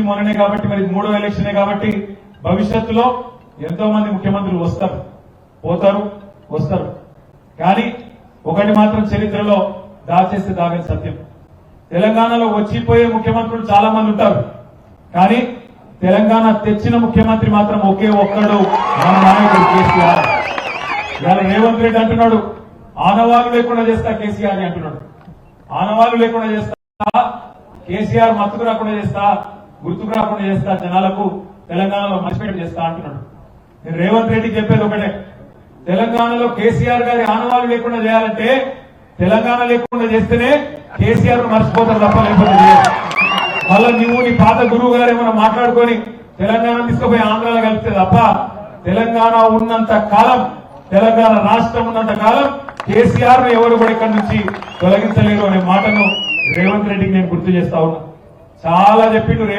మొన్ననే కాబట్టి మరి మూడో ఎలక్షనే కాబట్టి భవిష్యత్తులో ఎంతో మంది ముఖ్యమంత్రులు వస్తారు, పోతారు, వస్తారు. కానీ ఒకటి మాత్రం చరిత్రలో దాచేస్తే దాగని సత్యం, తెలంగాణలో వచ్చిపోయే ముఖ్యమంత్రులు చాలా మంది ఉంటారు, కానీ తెలంగాణ తెచ్చిన ముఖ్యమంత్రి మాత్రం ఒకే ఒక్కడు మన నాయకుడు కేసీఆర్. ఇవాళ రేవంత్ రెడ్డి అంటున్నాడు ఆనవాళ్లు లేకుండా చేస్తా కేసీఆర్ అని అంటున్నాడు. ఆనవాళ్లు లేకుండా చేస్తా, కేసీఆర్ మత్తుకు రాకుండా చేస్తా, గుర్తుకు రాకుండా చేస్తా, జనాలకు తెలంగాణలో మర్చిపోయేట్టు చేస్తా అంటున్నాడు. నేను రేవంత్ రెడ్డికి చెప్పేది ఒకటే, తెలంగాణలో కేసీఆర్ గారి ఆనవాళ్లు లేకుండా చేయాలంటే తెలంగాణ లేకుండా చేస్తేనే కేసీఆర్ మర్చిపోతారు తప్ప లేకపోతే చేయరు. మళ్ళా నువ్వు నీ పాత గురువు గారు ఏమైనా మాట్లాడుకొని తెలంగాణ తీసుకుపోయి ఆంధ్రాలో కలిపితే తప్ప తెలంగాణ ఉన్నంత కాలం, తెలంగాణ రాష్ట్రం ఉన్నంత కాలం కేసీఆర్ ను ఎవరు కూడా ఇక్కడి నుంచి తొలగించలేరు అనే మాటను రేవంత్ రెడ్డికి నేను గుర్తు చేస్తా ఉన్నా. చాలా చెప్పిండు